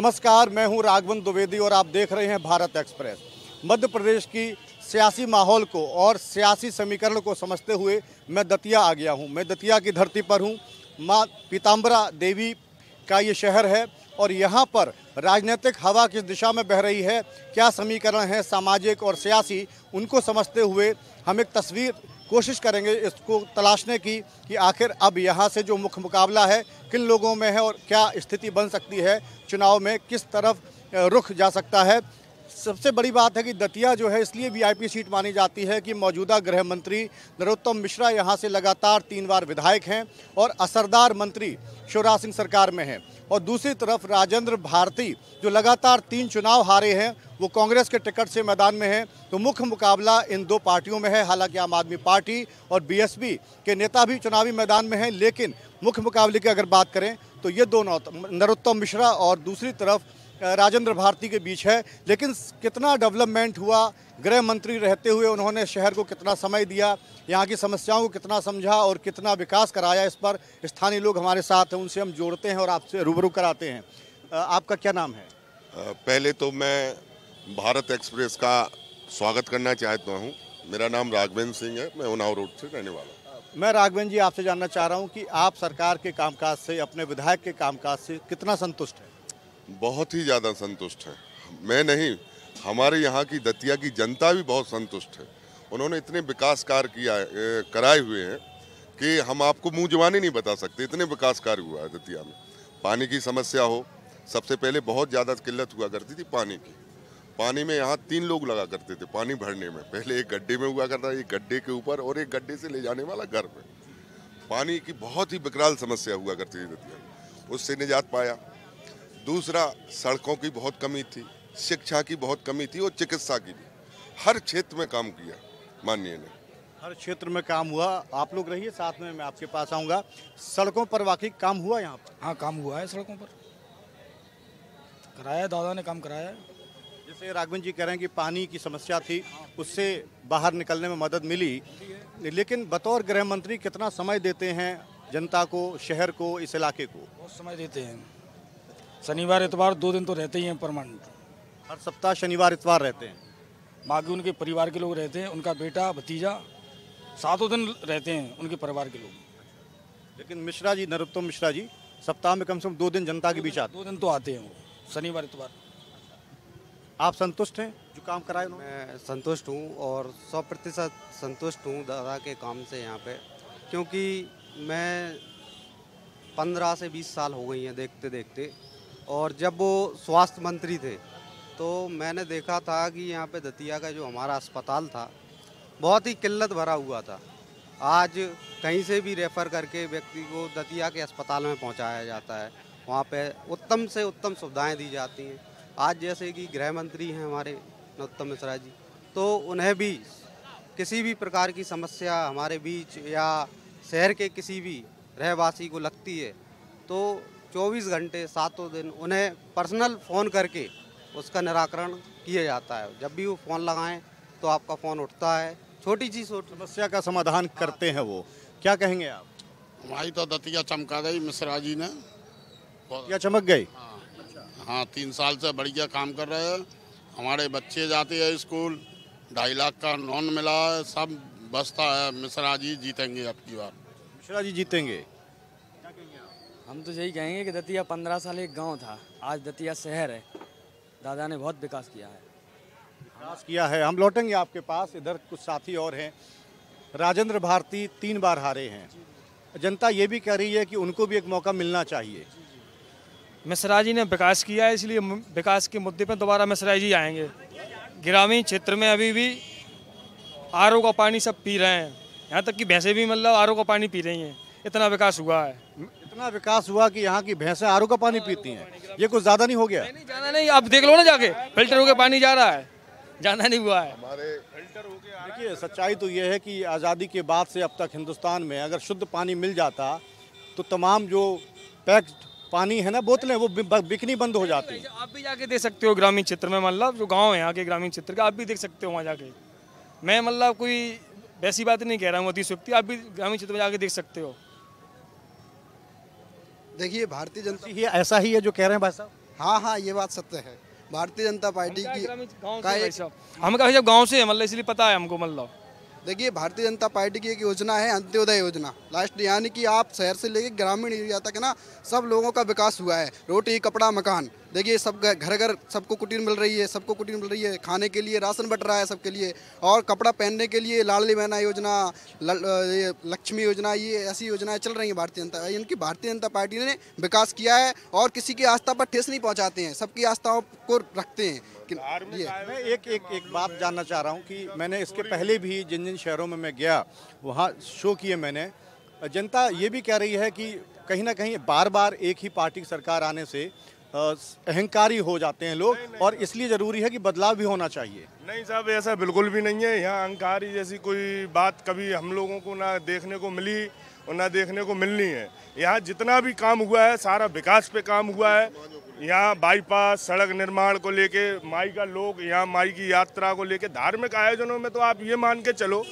नमस्कार, मैं हूं राघवन द्विवेदी और आप देख रहे हैं भारत एक्सप्रेस। मध्य प्रदेश की सियासी माहौल को और सियासी समीकरण को समझते हुए मैं दतिया आ गया हूं। मैं दतिया की धरती पर हूं। माँ पीताम्बरा देवी का ये शहर है और यहाँ पर राजनीतिक हवा किस दिशा में बह रही है, क्या समीकरण है सामाजिक और सियासी, उनको समझते हुए हम एक तस्वीर कोशिश करेंगे इसको तलाशने की कि आखिर अब यहाँ से जो मुख्य मुकाबला है किन लोगों में है और क्या स्थिति बन सकती है, चुनाव में किस तरफ रुख जा सकता है। सबसे बड़ी बात है कि दतिया जो है इसलिए वीआईपी सीट मानी जाती है कि मौजूदा गृह मंत्री नरोत्तम मिश्रा यहाँ से लगातार 3 बार विधायक हैं और असरदार मंत्री शिवराज सिंह सरकार में हैं, और दूसरी तरफ राजेंद्र भारती जो लगातार 3 चुनाव हारे हैं वो कांग्रेस के टिकट से मैदान में हैं। तो मुख्य मुकाबला इन 2 पार्टियों में है। हालांकि आम आदमी पार्टी और बीएसपी के नेता भी चुनावी मैदान में हैं, लेकिन मुख्य मुकाबले की अगर बात करें तो ये दोनों नरोत्तम मिश्रा और दूसरी तरफ राजेंद्र भारती के बीच है। लेकिन कितना डेवलपमेंट हुआ, गृह मंत्री रहते हुए उन्होंने शहर को कितना समय दिया, यहाँ की समस्याओं को कितना समझा और कितना विकास कराया, इस पर स्थानीय लोग हमारे साथ हैं, उनसे हम जोड़ते हैं और आपसे रूबरू कराते हैं। आपका क्या नाम है? पहले तो मैं भारत एक्सप्रेस का स्वागत करना चाहता हूँ। मेरा नाम राघवेंद्र सिंह है, मैं उन्नाव रोड से रहने वाला हूँ। मैं राघवेंद्र जी आपसे जानना चाह रहा हूँ कि आप सरकार के कामकाज से, अपने विधायक के कामकाज से कितना संतुष्ट हैं? बहुत ही ज़्यादा संतुष्ट हैं। मैं नहीं, हमारे यहाँ की दतिया की जनता भी बहुत संतुष्ट है। उन्होंने इतने विकास कार्य कराए हुए हैं कि हम आपको मुँह जुबानी नहीं बता सकते, इतने विकास कार्य हुआ है दतिया में। पानी की समस्या हो, सबसे पहले बहुत ज़्यादा किल्लत हुआ करती थी पानी की। पानी में यहाँ 3 लोग लगा करते थे पानी भरने में। पहले एक गड्ढे में हुआ करता, एक गड्ढे के ऊपर और एक गड्ढे से ले जाने वाला घर में। पानी की बहुत ही विकराल समस्या हुआ करती थी दतिया में, उससे निजात पाया। दूसरा, सड़कों की बहुत कमी थी, शिक्षा की बहुत कमी थी और चिकित्सा की भी। हर क्षेत्र में काम किया माननीय ने, हर क्षेत्र में काम हुआ। आप लोग रहिए साथ में, मैं आपके पास आऊँगा। सड़कों पर वाकई काम हुआ यहाँ पर? हाँ, काम हुआ है, सड़कों पर कराया, दादा ने काम कराया है। जैसे राघवेंद्र जी कह रहे हैं कि पानी की समस्या थी, उससे बाहर निकलने में मदद मिली, लेकिन बतौर गृह मंत्री कितना समय देते हैं जनता को, शहर को, इस इलाके को? बहुत समय देते हैं। शनिवार इतवार 2 दिन तो रहते ही हैं परमानेंट। हर सप्ताह शनिवार इतवार रहते हैं? बाकी उनके परिवार के लोग रहते हैं, उनका बेटा भतीजा 7 दिन रहते हैं उनके परिवार के लोग। लेकिन मिश्रा जी, नरोत्तम मिश्रा जी सप्ताह में कम से कम 2 दिन जनता के बीच आते हैं। 2 दिन तो आते हैं वो, शनिवार इतवार। आप संतुष्ट हैं जो काम कराए? मैं संतुष्ट हूँ और 100% संतुष्ट हूँ दादा के काम से यहाँ पे, क्योंकि मैं 15 से 20 साल हो गई हैं देखते देखते। और जब वो स्वास्थ्य मंत्री थे तो मैंने देखा था कि यहाँ पे दतिया का जो हमारा अस्पताल था बहुत ही किल्लत भरा हुआ था। आज कहीं से भी रेफ़र करके व्यक्ति को दतिया के अस्पताल में पहुँचाया जाता है, वहाँ पे उत्तम से उत्तम सुविधाएं दी जाती हैं। आज जैसे कि गृह मंत्री हैं हमारे नरोत्तम मिश्रा जी, तो उन्हें भी किसी भी प्रकार की समस्या हमारे बीच या शहर के किसी भी रहवासी को लगती है तो 24 घंटे 7 दिन उन्हें पर्सनल फ़ोन करके उसका निराकरण किया जाता है। जब भी वो फ़ोन लगाएं तो आपका फ़ोन उठता है, छोटी सी समस्या का समाधान करते हैं वो। क्या कहेंगे आप? हमारी तो दतिया चमका गई मिश्रा जी ने। क्या चमक गई? हाँ, 3 साल से बढ़िया काम कर रहे हैं। हमारे बच्चे जाते हैं स्कूल, 2.5 लाख का लोन मिला है, सब बसता है। मिश्रा जी जीतेंगे अब की बार। मिश्रा जी जीतेंगे? हम तो यही कहेंगे कि दतिया 15 साल एक गांव था, आज दतिया शहर है। दादा ने बहुत विकास किया है। हम लौटेंगे आपके पास, इधर कुछ साथी और हैं। राजेंद्र भारती 3 बार हारे हैं, जनता ये भी कह रही है कि उनको भी एक मौका मिलना चाहिए। मिश्रा जी ने विकास किया है, इसलिए विकास के मुद्दे पर दोबारा मिश्रा जी आएंगे। ग्रामीण क्षेत्र में अभी भी आरओ का पानी सब पी रहे हैं, यहाँ तक कि भैंसें भी मतलब आरओ का पानी पी रही हैं। इतना विकास हुआ है, इतना विकास हुआ कि यहाँ की भैंसें आरओ का पानी पीती हैं। ये कुछ ज़्यादा नहीं हो गया? नहीं, ज़्यादा नहीं। आप देख लो ना, जाके फिल्टर होके पानी जा रहा है, ज़्यादा नहीं हुआ है। हमारे देखिए, सच्चाई तो ये है कि आज़ादी के बाद से अब तक हिंदुस्तान में अगर शुद्ध पानी मिल जाता तो तमाम जो पैक्ड पानी है ना, बोतलें, वो बिकनी बंद हो जाती है। आप भी जाके देख सकते हो ग्रामीण क्षेत्र में, मतलब जो गांव है यहाँ के ग्रामीण क्षेत्र का, आप भी देख सकते हो वहाँ जाके। मैं मतलब कोई वैसी बात नहीं कह रहा हूँ अतिशयोक्ति, आप भी ग्रामीण क्षेत्र में जाके देख सकते हो। देखिए, भारतीय जनता ये ऐसा ही है जो कह रहे हैं भाई साहब? हाँ हाँ, ये बात सत्य है। भारतीय जनता पार्टी की का एक हम कहा जब गांव से है मतलब इसलिए पता है हमको मतलब। देखिए, भारतीय जनता पार्टी की एक योजना है अंत्योदय योजना लास्ट, यानी कि आप शहर से लेकर ग्रामीण एरिया तक ना सब लोगों का विकास हुआ है। रोटी, कपड़ा, मकान, देखिए सब घर घर सबको कुटीर मिल रही है, सबको कुटीर मिल रही है, खाने के लिए राशन बट रहा है सबके लिए, और कपड़ा पहनने के लिए लाडली बहना योजना, ये लक्ष्मी योजना, ये ऐसी योजनाएं चल रही हैं भारतीय जनता। इनकी भारतीय जनता पार्टी ने विकास किया है और किसी की आस्था पर ठेस नहीं पहुंचाते हैं, सबकी आस्थाओं को रखते हैं। ये मैं एक बात जानना चाह रहा हूँ कि मैंने इसके पहले भी जिन जिन शहरों में मैं गया वहाँ शो किए मैंने, जनता ये भी कह रही है कि कहीं ना कहीं बार बार एक ही पार्टी की सरकार आने से अहंकारी हो जाते हैं लोग, और इसलिए ज़रूरी है कि बदलाव भी होना चाहिए। नहीं साहब, ऐसा बिल्कुल भी नहीं है। यहाँ अहंकारी जैसी कोई बात कभी हम लोगों को ना देखने को मिली और ना देखने को मिलनी है। यहाँ जितना भी काम हुआ है सारा विकास पे काम हुआ है। यहाँ बाईपास, सड़क निर्माण को लेके, माई का लोग यहाँ माई की यात्रा को लेके, धार्मिक आयोजनों में तो आप ये मान के चलो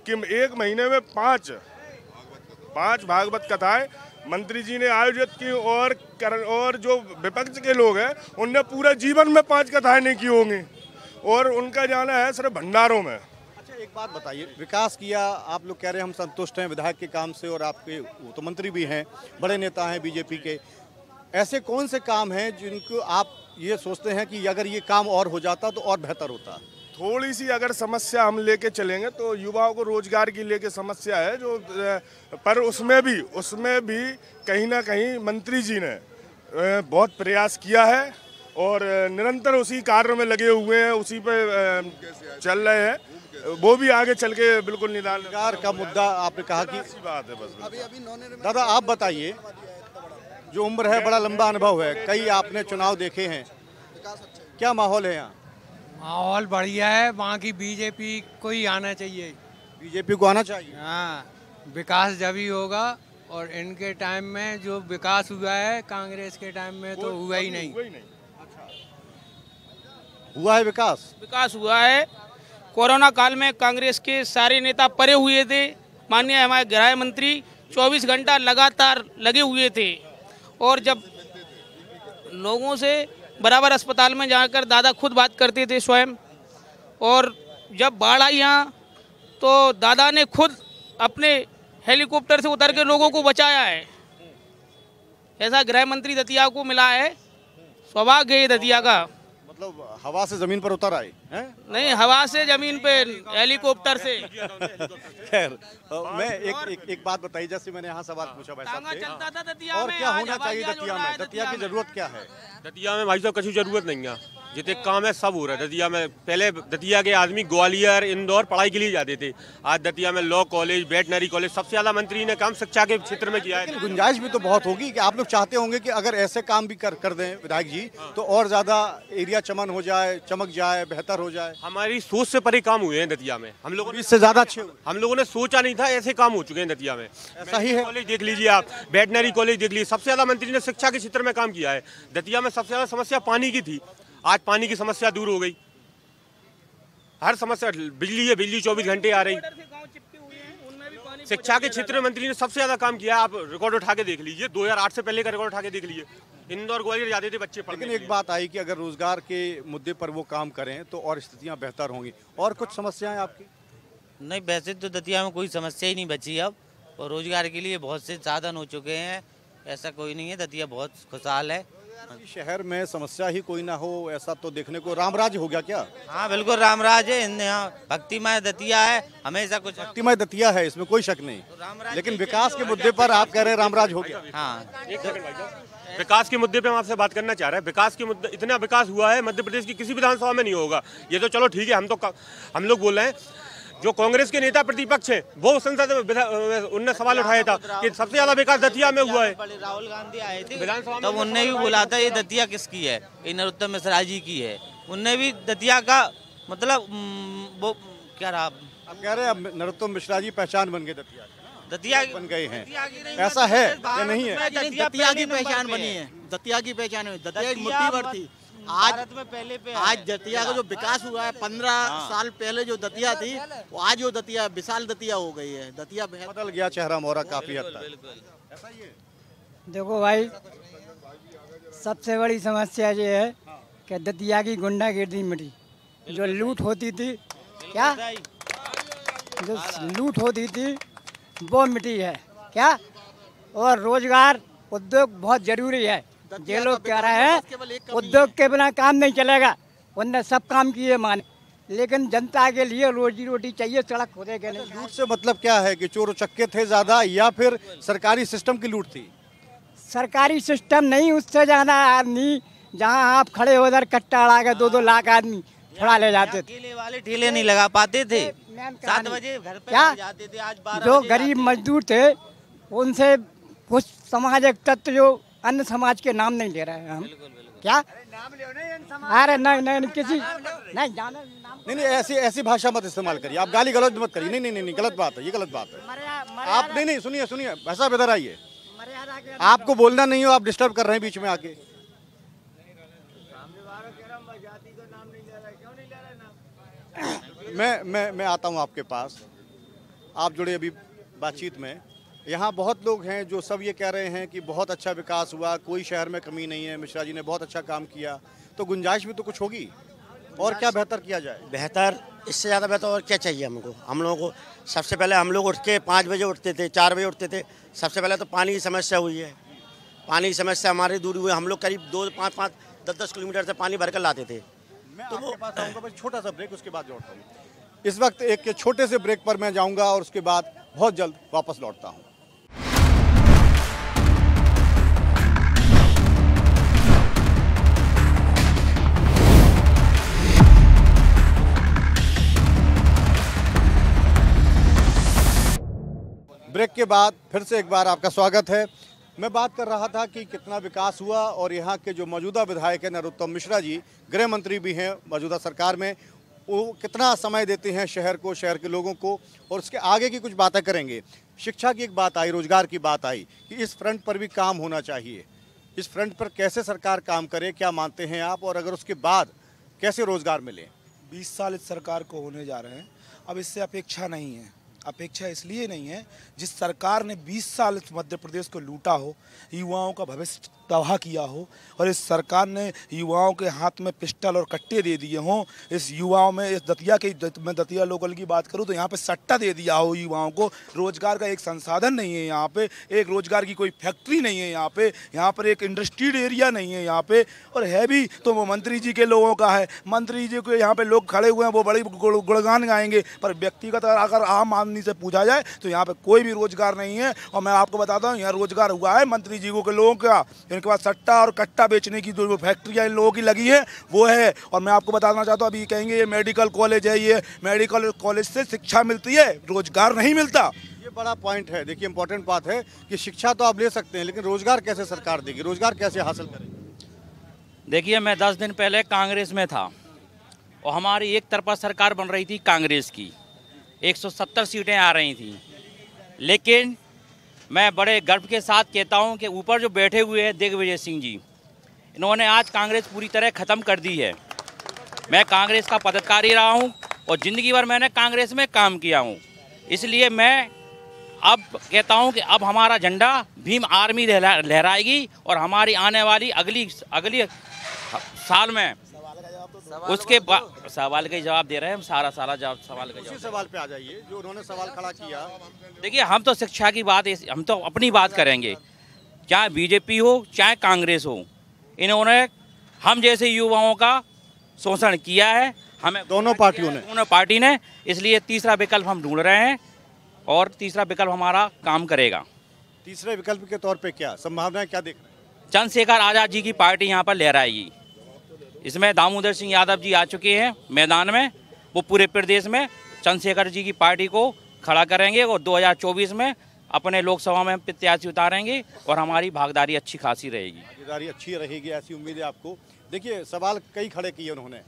कि एक महीने में पाँच भागवत कथाएं मंत्री जी ने आयोजित की, और जो विपक्ष के लोग हैं उनने पूरे जीवन में 5 कथाएं नहीं की होंगी, और उनका जाना है सिर्फ भंडारों में। अच्छा, एक बात बताइए, विकास किया, आप लोग कह रहे हैं हम संतुष्ट हैं विधायक के काम से, और आपके वो तो मंत्री भी हैं, बड़े नेता हैं बीजेपी के, ऐसे कौन से काम हैं जिनको आप ये सोचते हैं कि अगर ये काम और हो जाता तो और बेहतर होता? थोड़ी सी अगर समस्या हम लेके चलेंगे तो युवाओं को रोजगार की लेके समस्या है जो, पर उसमें भी कहीं ना कहीं मंत्री जी ने बहुत प्रयास किया है और निरंतर उसी कार्य में लगे हुए हैं, उसी पे चल रहे हैं। वो भी आगे चल के बिल्कुल निदान। रोजगार का मुद्दा आपने कहा कि बात है बस। दादा आप बताइए, जो उम्र है, बड़ा लंबा अनुभव है, कई आपने चुनाव देखे हैं, क्या माहौल है यहाँ? माहौल बढ़िया है, वहाँ की बीजेपी को ही आना चाहिए। बीजेपी को आना चाहिए? हाँ, विकास जब ही होगा, और इनके टाइम में जो विकास हुआ है कांग्रेस के टाइम में तो हुआ ही नहीं। हुआ है विकास? विकास हुआ है। कोरोना काल में कांग्रेस के सारे नेता परे हुए थे। माननीय हमारे गृह मंत्री 24 घंटा लगातार लगे हुए थे, और जब लोगों से बराबर अस्पताल में जाकर दादा खुद बात करते थे स्वयं, और जब बाढ़ आई यहाँ तो दादा ने खुद अपने हेलीकॉप्टर से उतर के लोगों को बचाया है। ऐसा गृह मंत्री दतिया को मिला है, सौभाग्य है दतिया का। मतलब हवा से जमीन पर उतर आए हैं? नहीं, हवा से जमीन पे, हेलीकॉप्टर से। खैर, मैं एक बात बताइए, जैसे मैंने यहाँ सवाल पूछा भाई साहब से, और क्या होना चाहिए दतिया में? दतिया की जरूरत क्या है? दतिया में भाई साहब कछु जरूरत नहीं है, जितने काम है सब हो रहा है दतिया में। पहले दतिया के आदमी ग्वालियर, इंदौर पढ़ाई के लिए जाते थे, आज दतिया में लॉ कॉलेज, वेटनरी कॉलेज, सबसे ज्यादा मंत्री ने काम शिक्षा के क्षेत्र में किया है। लेकिन गुंजाइश भी तो बहुत होगी कि आप लोग चाहते होंगे कि अगर ऐसे काम भी कर दें विधायक जी तो और ज्यादा एरिया चमन हो जाए, चमक जाए, बेहतर हो जाए। हमारी सोच से परे काम हुए हैं दतिया में। हम लोगों ने इससे ज्यादा अच्छे, हम लोगों ने सोचा नहीं था ऐसे काम हो चुके हैं दतिया में। ऐसा ही है। कॉलेज देख लीजिए आप, वेटनरी कॉलेज देख लीजिए, सबसे ज्यादा मंत्री ने शिक्षा के क्षेत्र में काम किया है। दतिया में सबसे ज्यादा समस्या पानी की थी, आज पानी की समस्या दूर हो गई। हर समस्या, बिजली है, बिजली 24 घंटे आ रही। शिक्षा के क्षेत्र में मंत्री ने सबसे ज्यादा काम किया। आप रिकॉर्ड उठा के देख लीजिए, 2008 से पहले का रिकॉर्ड उठा के देख लीजिए, इंदौर ग्वालियर जाते थे बच्चे पढ़ने। लेकिन एक बात आई कि अगर रोजगार के मुद्दे पर वो काम करें तो और स्थितियां बेहतर होंगी। और कुछ समस्याएं आपकी? नहीं, वैसे तो दतिया में कोई समस्या ही नहीं बची अब, और रोजगार के लिए बहुत से साधन हो चुके हैं, ऐसा कोई नहीं है। दतिया बहुत खुशहाल है। शहर में समस्या ही कोई ना हो ऐसा तो देखने को, रामराज हो गया क्या? हाँ बिल्कुल रामराज है, यहाँ भक्तिमय दतिया है, हमेशा कुछ भक्तिमय दतिया है, इसमें कोई शक नहीं, लेकिन विकास के मुद्दे पर आप कह रहे हैं रामराज हो गया। हाँ, विकास के मुद्दे पे हम आपसे बात करना चाह रहे हैं। विकास के मुद्दे, इतना विकास हुआ है मध्य प्रदेश की किसी विधानसभा में नहीं होगा। ये तो चलो ठीक है, हम लोग बोल रहे हैं, जो कांग्रेस के नेता प्रतिपक्ष हैं वो संसद में उनने सवाल उठाया था कि सबसे ज्यादा विकास दतिया में हुआ है। राहुल गांधी आए थे विधानसभा में, तब उनने भी बोला था ये दतिया किसकी है, ये नरोत्तम मिश्रा जी की है। उनने भी दतिया का मतलब वो क्या रहा, आप कह रहे हैं नरोत्तम मिश्रा जी पहचान बन गए दतिया बन गए हैं, ऐसा है या नहीं है? दतिया की पहचान बनी है, दतिया की पहचान है। दतिया एक मुट्ठी भर थी। आज दतिया का जो विकास हुआ है, 15 साल पहले जो दतिया थी, वो आज वो दतिया विशाल दतिया हो गई है। दतिया बदल गया चेहरा मोहरा काफी हद तक। देखो भाई, सबसे बड़ी समस्या ये है कि दतिया की गुंडागर्दी मिटी, जो लूट होती थी, क्या जो लूट होती थी वो मिटी है क्या, और रोजगार उद्योग बहुत जरूरी है। ये लोग कह रहे हैं उद्योग के बिना काम नहीं चलेगा, उनने सब काम किए माने, लेकिन जनता के लिए रोजी रोटी चाहिए, सड़क खोदेंगे नहीं। लूट से मतलब क्या है कि चोर चक्के थे ज़्यादा या फिर सरकारी सिस्टम की लूट थी? सरकारी सिस्टम नहीं, उससे ज़्यादा आदमी, जहां आप खड़े हो उधर कट्टा अड़ा के 2-2 लाख आदमी थोड़ा ले जाते थे। ठेले वाले ठेले नहीं लगा पाते थे, 7 बजे घर पे क्या जाते थे, आज 12 जो बजे गरीब मजदूर थे उनसे कुछ सामाजिक तत्व जो अन्य समाज के नाम नहीं ले रहे हैं हम, क्या अरे नहीं किसी नहीं जाने नहीं, ऐसी भाषा मत इस्तेमाल करिए, आप गाली गलौज मत करिए। नहीं, गलत बात है, ये गलत बात है। आप नहीं, सुनिए भाई साहब, इधर आइए। आपको बोलना नहीं हो, आप डिस्टर्ब कर रहे हैं बीच में आके। मैं आता हूँ आपके पास, आप जुड़े अभी बातचीत में। यहाँ बहुत लोग हैं जो सब ये कह रहे हैं कि बहुत अच्छा विकास हुआ, कोई शहर में कमी नहीं है, मिश्रा जी ने बहुत अच्छा काम किया, तो गुंजाइश भी तो कुछ होगी, और क्या बेहतर किया जाए? बेहतर, इससे ज़्यादा बेहतर और क्या चाहिए हमको? हम लोगों को सबसे पहले, हम लोग उठ के 5 बजे उठते थे, 4 बजे उठते थे। सबसे पहले तो पानी की समस्या हुई है, पानी की समस्या हमारी दूर हुई। हम लोग करीब 2-5, 10 किलोमीटर से पानी भर कर लाते थे। मैं तो आपके पास आऊँगा, बस छोटा सा ब्रेक, उसके बाद लौटता हूँ। इस वक्त एक छोटे से ब्रेक पर मैं जाऊँगा और उसके बाद बहुत जल्द वापस लौटता हूँ। ब्रेक के बाद फिर से एक बार आपका स्वागत है। मैं बात कर रहा था कि कितना विकास हुआ, और यहाँ के जो मौजूदा विधायक हैं नरोत्तम मिश्रा जी, गृह मंत्री भी हैं मौजूदा सरकार में, वो कितना समय देते हैं शहर को, शहर के लोगों को, और उसके आगे की कुछ बातें करेंगे। शिक्षा की एक बात आई, रोजगार की बात आई कि इस फ्रंट पर भी काम होना चाहिए। इस फ्रंट पर कैसे सरकार काम करे, क्या मानते हैं आप, और अगर उसके बाद कैसे रोजगार मिले? 20 साल इस सरकार को होने जा रहे हैं, अब इससे अपेक्षा नहीं है। अपेक्षा इसलिए नहीं है, जिस सरकार ने 20 साल इस मध्य प्रदेश को लूटा हो, युवाओं का भविष्य तबाह किया हो, और इस सरकार ने युवाओं के हाथ में पिस्टल और कट्टे दे दिए हों, इस युवाओं में, इस मैं दतिया लोकल की बात करूं तो यहाँ पे सट्टा दे दिया हो युवाओं को। रोजगार का एक संसाधन नहीं है यहाँ पे, एक रोजगार की कोई फैक्ट्री नहीं है यहाँ पर एक इंडस्ट्रियल एरिया नहीं है यहाँ पे, और है भी तो वो मंत्री जी के लोगों का है। मंत्री जी को यहाँ पे लोग खड़े हुए हैं, वो बड़ी गुणगान गाएंगे, पर व्यक्तिगत अगर आम आदमी से पूछा जाए तो यहाँ पे कोई भी रोजगार नहीं है। और मैं आपको बताता हूँ, यहाँ रोजगार हुआ है मंत्री जी को के लोगों का, इनके पास सट्टा और कट्टा बेचने की जो फैक्ट्रियाँ इन लोगों की लगी है वो है। और मैं आपको बताना चाहता हूँ, अभी कहेंगे ये मेडिकल कॉलेज है, ये मेडिकल कॉलेज से शिक्षा मिलती है, रोजगार नहीं मिलता। ये बड़ा पॉइंट है। देखिए, इंपॉर्टेंट बात है कि शिक्षा तो आप ले सकते हैं, लेकिन रोजगार कैसे सरकार देगी, रोजगार कैसे हासिल करेगी? देखिए, मैं 10 दिन पहले कांग्रेस में था और हमारी एक तरफा सरकार बन रही थी कांग्रेस की, 170 सीटें आ रही थी, लेकिन मैं बड़े गर्व के साथ कहता हूं कि ऊपर जो बैठे हुए हैं दिग्विजय सिंह जी, इन्होंने आज कांग्रेस पूरी तरह ख़त्म कर दी है। मैं कांग्रेस का पदाधिकारी रहा हूं और ज़िंदगी भर मैंने कांग्रेस में काम किया हूं, इसलिए मैं अब कहता हूं कि अब हमारा झंडा भीम आर्मी लहराएगी, और हमारी आने वाली अगली साल में उसके सवाल का जवाब दे रहे हैं हम, सारा सवाल का जवाब। सवाल पे आ जाइए जो उन्होंने सवाल खड़ा किया। देखिए, हम तो शिक्षा की बात, हम तो अपनी बात करेंगे, चाहे बीजेपी हो चाहे कांग्रेस हो, इन्होंने हम जैसे युवाओं का शोषण किया है, हमें दोनों पार्टी ने, इसलिए तीसरा विकल्प हम ढूंढ रहे हैं, और तीसरा विकल्प हमारा काम करेगा। तीसरे विकल्प के तौर पे क्या संभावनाएं, क्या देख रहे हैं? चंद्रशेखर आज़ाद जी की पार्टी यहाँ पर लहराएगी। इसमें दामोदर सिंह यादव जी आ चुके हैं मैदान में, वो पूरे प्रदेश में चंद्रशेखर जी की पार्टी को खड़ा करेंगे, और 2024 में अपने लोकसभा में प्रत्याशी उतारेंगे, और हमारी भागीदारी अच्छी खासी रहेगी। भागीदारी अच्छी रहेगी, ऐसी उम्मीद है आपको। देखिए, सवाल कई खड़े किए उन्होंने।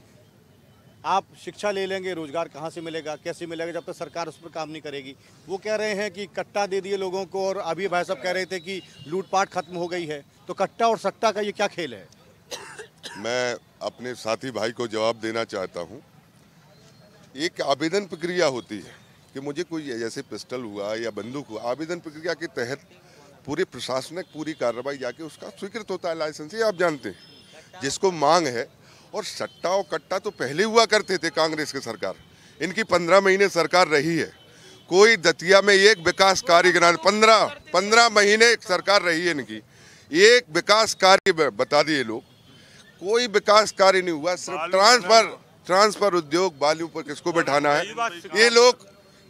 आप शिक्षा ले लेंगे, रोजगार कहाँ से मिलेगा, कैसे मिलेगा, जब तक सरकार उस पर काम नहीं करेगी। वो कह रहे हैं कि कट्टा दे दिए लोगों को, और अभी भाई साहब कह रहे थे कि लूटपाट खत्म हो गई है, तो कट्टा और सट्टा का ये क्या खेल है? मैं अपने साथी भाई को जवाब देना चाहता हूं। एक आवेदन प्रक्रिया होती है कि मुझे कोई जैसे पिस्टल हुआ या बंदूक हुआ, आवेदन प्रक्रिया के तहत पूरी प्रशासनिक पूरी कार्रवाई जाके उसका स्वीकृत होता है लाइसेंस, ये आप जानते हैं। जिसको मांग है, और सट्टा और कट्टा तो पहले हुआ करते थे कांग्रेस की सरकार, इनकी 15 महीने सरकार रही है, कोई दतिया में एक विकास कार्य गिना, 15 महीने एक सरकार रही है इनकी, एक विकास कार्य बता दिए लोग, कोई विकास कार्य नहीं हुआ। सिर्फ ट्रांसफर उद्योग बालियों पर किसको बैठाना है।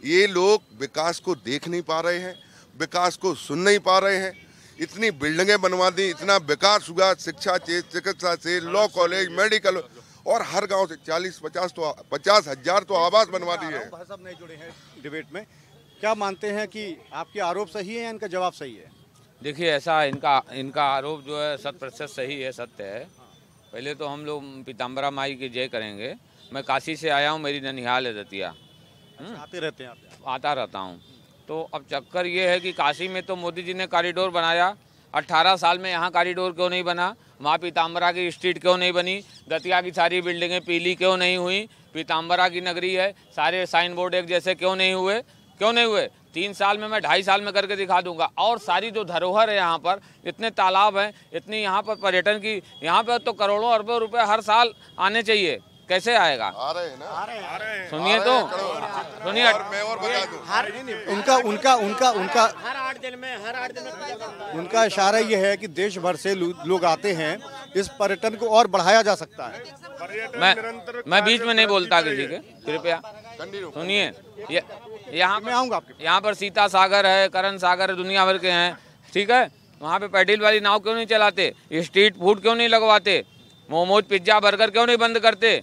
ये लोग विकास को देख नहीं पा रहे हैं, विकास को सुन नहीं पा रहे हैं। इतनी बिल्डिंगें बनवा दी, इतना विकास हुआ, शिक्षा से, चिकित्सा से, लॉ कॉलेज, मेडिकल, और हर गांव से 50 हजार तो आवास बनवा दिए हैं। भाई साहब नहीं जुड़े हैं डिबेट में, क्या मानते हैं कि आपके आरोप सही है या इनका जवाब सही है? देखिए, ऐसा इनका आरोप जो है 100% सही है, सत्य है। पहले तो हम लोग पीताम्बरा माई की जय करेंगे। मैं काशी से आया हूँ, मेरी ननिहाल है दतिया, आते रहते हैं आप? आता रहता हूँ। तो अब चक्कर ये है कि काशी में तो मोदी जी ने कॉरिडोर बनाया, 18 साल में यहाँ कॉरिडोर क्यों नहीं बना? वहाँ पीताम्बरा की स्ट्रीट क्यों नहीं बनी? दतिया की सारी बिल्डिंगें पीली क्यों नहीं हुई? पीताम्बरा की नगरी है, सारे साइन बोर्ड एक जैसे क्यों नहीं हुए? 3 साल में मैं 2.5 साल में करके दिखा दूंगा। और सारी जो धरोहर है यहाँ पर, इतने तालाब हैं, इतनी यहाँ पर पर्यटन की, यहाँ पर तो करोड़ों अरबों रुपए हर साल आने चाहिए, कैसे आएगा? आ रहे हैं ना, सुनिए तो, सुनिए, उनका हर 8 दिन में उनका इशारा ये है कि देश भर से लोग आते हैं, इस पर्यटन को और बढ़ाया जा सकता है। मैं बीच में नहीं बोलता किसी के, कृपया सुनिए। यहाँ मैं आऊँगा आपके, यहाँ पर सीता सागर है, करण सागर है, दुनिया भर के हैं, ठीक है। वहाँ पे पैडल वाली नाव क्यों नहीं चलाते? स्ट्रीट फूड क्यों नहीं लगवाते? मोमोज, पिज्जा, बर्गर क्यों नहीं बंद करते?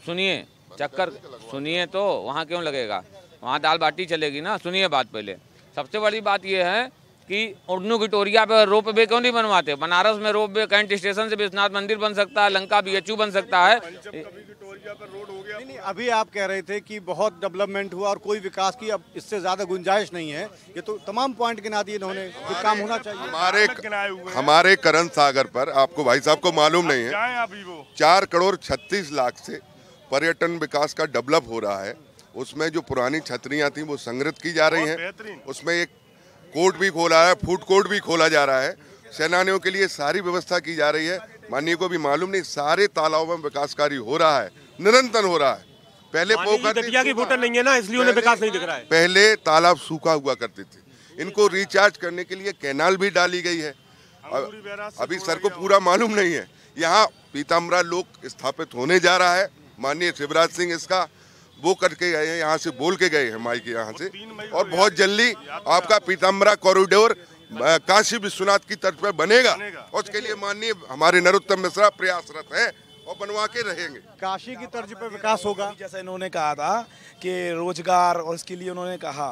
सुनिए, चक्कर सुनिए तो, वहाँ क्यों लगेगा? वहाँ दाल बाटी चलेगी ना। सुनिए बात पहले, सबसे बड़ी बात यह है कि उड़नू विक्टोरिया पे रोप वे क्यों नहीं बनवाते? बनारस में रोप वे, कैंट स्टेशन से विश्वनाथ मंदिर बन सकता है, लंका BHU बन सकता है। नहीं, अभी आप कह रहे थे कि बहुत डेवलपमेंट हुआ और कोई विकास की अब इससे ज्यादा गुंजाइश नहीं है। ये तो तमाम पॉइंट गिना दिए इन्होंने, ये काम होना चाहिए। हमारे करण सागर पर, आपको भाई साहब को मालूम नहीं है, 4 करोड़ 36 लाख से पर्यटन विकास का डेवलप हो रहा है। उसमें जो पुरानी छतरियां थी वो संग्रहित की जा रही हैं, उसमें एक कोर्ट भी खोला है, फूड कोर्ट भी खोला जा रहा है, सेनानियों के लिए सारी व्यवस्था की जा रही है। माननीय को भी मालूम नहीं, सारे तालाबों में विकास कार्य हो रहा है, निरंतर हो रहा है। पहले दतिया की वोटर नहीं है ना, इसलिए उन्हें विकास नहीं दिख रहा है। पहले तालाब सूखा हुआ करते थे, इनको रिचार्ज करने के लिए कैनाल भी डाली गई है। अभी सर को पूरा मालूम नहीं है। यहाँ पीताम्बरा लोक स्थापित होने जा रहा है, माननीय शिवराज सिंह इसका वो करके गए हैं, यहाँ से बोल के गए हैं माई के यहाँ से, और बहुत जल्दी आपका पीताम्बरा कॉरिडोर काशी विश्वनाथ की तर्ज पर बनेगा, और उसके लिए माननीय हमारे नरोत्तम मिश्रा प्रयासरत हैं और बनवा के रहेंगे। काशी की तर्ज पर विकास होगा, जैसा इन्होंने कहा था कि रोजगार, और इसके लिए उन्होंने कहा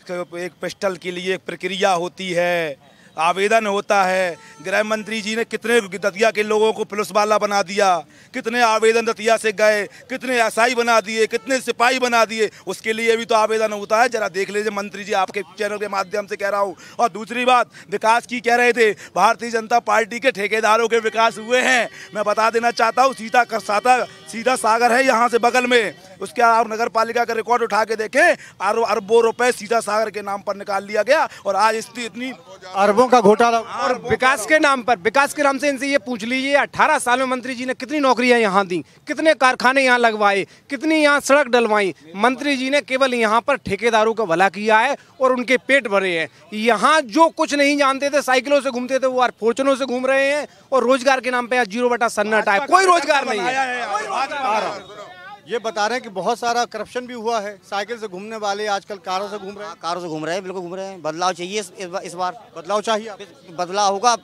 कि एक पिस्टल के लिए एक प्रक्रिया होती है, आवेदन होता है। गृह मंत्री जी ने कितने दतिया के लोगों को पुलिस वाला बना दिया, कितने आवेदन दतिया से गए, कितने एसआई बना दिए, कितने सिपाही बना दिए, उसके लिए भी तो आवेदन होता है। जरा देख लीजिए मंत्री जी, आपके चैनल के माध्यम से कह रहा हूँ। और दूसरी बात, विकास की कह रहे थे, भारतीय जनता पार्टी के ठेकेदारों के विकास हुए हैं। मैं बता देना चाहता हूँ, सीधा सागर है यहाँ से बगल में, उसके आप नगर पालिका का रिकॉर्ड उठा के देखें, अरबों रुपए सीधा सागर के नाम पर निकाल लिया गया, और आज इतनी अरबों का घोटाला। और विकास के नाम से इनसे ये पूछ लीजिए, 18 साल में मंत्री जी ने कितनी नौकरियां यहाँ दी, कितने कारखाने यहाँ लगवाए, कितनी यहाँ सड़क डलवाई। मंत्री जी ने केवल यहाँ पर ठेकेदारों का भला किया है और उनके पेट भरे हैं। यहाँ जो कुछ नहीं जानते थे, साइकिलों से घूमते थे, वो आज फॉर्च्यूनरों से घूम रहे हैं, और रोजगार के नाम पे आज 0 सन्नाटा है, कोई रोजगार नहीं है। ये बता रहे हैं कि बहुत सारा करप्शन भी हुआ है, साइकिल से घूमने वाले आजकल कारों से घूम रहे हैं। कारों से घूम रहे हैं, बिल्कुल घूम रहे हैं। बदलाव चाहिए इस बार, बदलाव चाहिए, बदलाव होगा,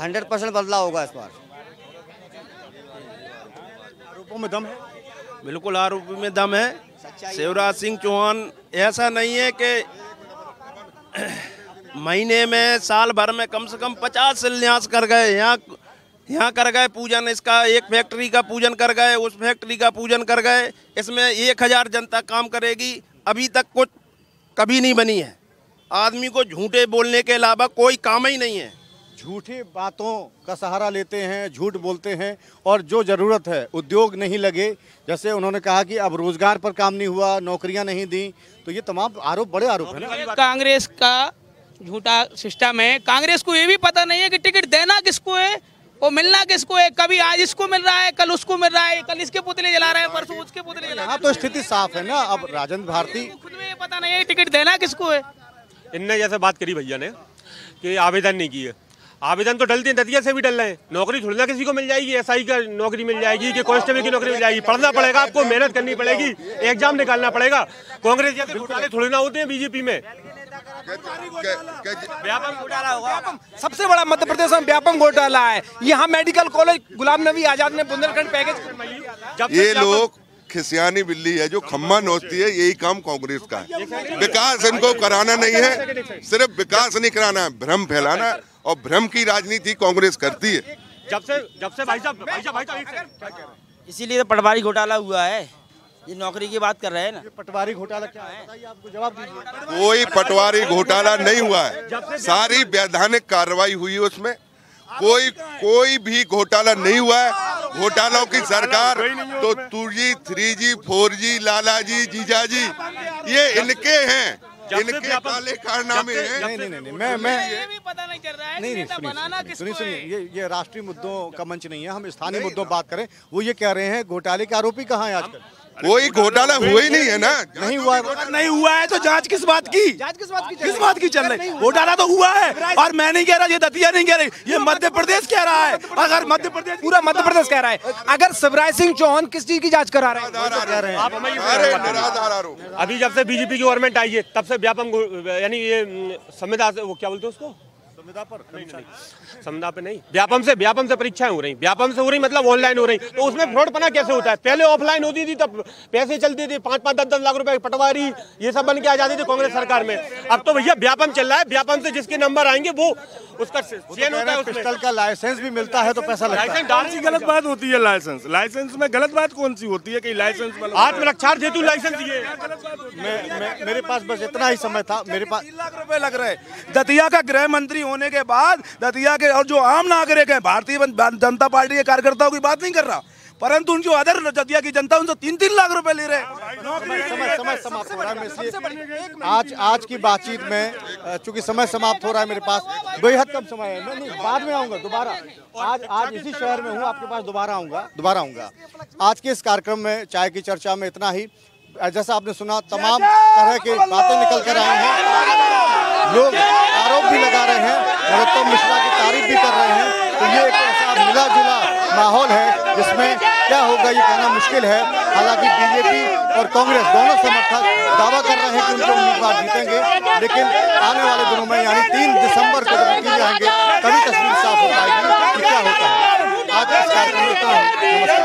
100% बदलाव होगा इस बार। आरोपों में दम है, बिल्कुल आरोप में दम है। शिवराज सिंह चौहान ऐसा नहीं है कि महीने में, साल भर में कम से कम 50 शिलान्यास कर गए। यहाँ कर गए पूजन, इसका एक फैक्ट्री का पूजन कर गए, उस फैक्ट्री का पूजन कर गए। इसमें 1000 जनता काम करेगी, अभी तक कुछ कभी नहीं बनी है। आदमी को झूठे बोलने के अलावा कोई काम ही नहीं है। झूठी बातों का सहारा लेते हैं, झूठ बोलते हैं, और जो ज़रूरत है, उद्योग नहीं लगे, जैसे उन्होंने कहा कि अब रोजगार पर काम नहीं हुआ, नौकरियां नहीं दी, तो ये तमाम आरोप बड़े आरोप हैं ना। कांग्रेस का झूठा सिस्टम है। कांग्रेस को ये भी पता नहीं है कि टिकट देना किसको है और मिलना किसको है। कभी आज इसको मिल रहा है, कल उसको मिल रहा है, कल इसके पुतले जला रहे हैं, परसों उसके पुतले जला रहे हैं। हाँ, तो स्थिति साफ है ना। अब राजेंद्र भारती खुद में ये पता नहीं है टिकट देना किसको है। इनने जैसे बात करी भैया ने कि आवेदन नहीं किए, आवेदन तो डलते हैं, दतिया से भी डल रहे हैं। नौकरी थोड़ी ना किसी को मिल जाएगी, एसआई का नौकरी मिल जाएगी कि कांस्टेबल की नौकरी मिल जाएगी। पढ़ना पड़ेगा, आपको मेहनत करनी पड़ेगी, एग्जाम निकालना पड़ेगा। कांग्रेस जैसे घोटाले थोड़ी ना होते हैं बीजेपी में। व्यापम घोटाला होगा, सबसे बड़ा मध्य प्रदेश में व्यापम घोटाला है। यहाँ मेडिकल कॉलेज गुलाम नबी आजाद ने बुंदेलखंड पैकेज, ये लोग खिसियानी बिल्ली है जो खम्मा नोचती है, यही काम कांग्रेस का है। विकास इनको कराना नहीं है, सिर्फ विकास नहीं कराना है, भ्रम फैलाना है, और भ्रम की राजनीति कांग्रेस करती है। जब से भाई साहब इसीलिए तो पटवारी घोटाला हुआ है। ये नौकरी की बात कर रहे हैं ना। पटवारी घोटाला क्या है बताइए, आपको जवाब दीजिए। कोई पटवारी घोटाला नहीं हुआ है, सारी वैधानिक कार्रवाई हुई है उसमें, कोई भी घोटाला नहीं हुआ है। घोटालों की सरकार तो 2G 3G 4G लालाजी जीजाजी ये इनके हैं, इनके काले कारनामे हैं। नहीं, मैं ये भी पता नहीं चल रहा है कि नेता बनाना किसको है। सुनिए, ये राष्ट्रीय मुद्दों का मंच नहीं है, हम स्थानीय मुद्दों बात करें। वो ये कह रहे हैं घोटाले के आरोपी कहाँ है आजकल? कोई घोटाला हुआ ही नहीं है ना। नहीं हुआ, नहीं हुआ है तो जांच किस बात की? किस बात की चल रही? घोटाला तो हुआ है, और मैं नहीं कह रहा, ये दतिया नहीं कह रही, ये मध्य प्रदेश कह रहा है। अगर मध्य प्रदेश, पूरा मध्य प्रदेश कह रहा है। अगर शिवराज सिंह चौहान किस चीज की जांच करा रहे हैं? अभी जब से बीजेपी की गवर्नमेंट आई है तब से व्यापम यानी ये संविदा से, वो क्या बोलते हैं उसको, संविदा पे नहीं, व्यापम से परीक्षाएं हो रही, व्यापम से हो रही मतलब ऑनलाइन हो रही। तो उसमें फ्रॉडपना कैसे होता है? पहले ऑफलाइन होती थी तब पैसे चलते थे, 5-5 10-10 लाख रुपए पटवारी ये सब बन के आ जाते थे कांग्रेस सरकार में। अब तो भैया व्यापम चल रहा है, व्यापम से जिसके नंबर आएंगे वो उसका चयन होता है। पिस्टल का लाइसेंस भी मिलता है तो पैसा लगता है। कौन सी गलत बात होती है? लाइसेंस में गलत बात कौन सी होती है कि लाइसेंस आत्मरक्षा हेतु लाइसेंस दिए। मेरे पास बस इतना ही समय था। मेरे पास 3 लाख रुपए लग रहे। दतिया का गृह मंत्री होने के बाद दतिया के और जो आम नागरिक है, भारतीय जनता पार्टी के कार्यकर्ताओं की बात नहीं कर रहा, परंतु उनकी अदर दतिया की जनता उनसे 3-3 लाख रुपए ले रहे हैं। समय समाप्त हो रहा है, इसलिए आज की बातचीत में चूंकि समय समाप्त हो रहा है, मेरे पास बेहद कम समय है। मैं नहीं, बाद में आऊँगा दोबारा। आज इसी शहर में हूँ, आपके पास दोबारा आऊँगा। आज के इस कार्यक्रम में चाय की चर्चा में इतना ही। जैसा आपने सुना, तमाम तरह की बातें निकल कर आई हैं, लोग आरोप भी लगा रहे हैं, नरोत्तम मिश्रा की तारीफ भी कर रहे हैं। तो ये एक ऐसा मिला जुला माहौल है जिसमें क्या होगा ये कहना मुश्किल है। हालांकि बीजेपी और कांग्रेस दोनों समर्थक दावा कर रहे हैं कि उनके उम्मीदवार जीतेंगे, लेकिन आने वाले दिनों में यानी 3 दिसंबर को जब नतीजे आएंगे तभी तस्वीर साफ हो पाएगी कि क्या होता है। आज इस कार्यक्रम में इतना ही। नमस्कार।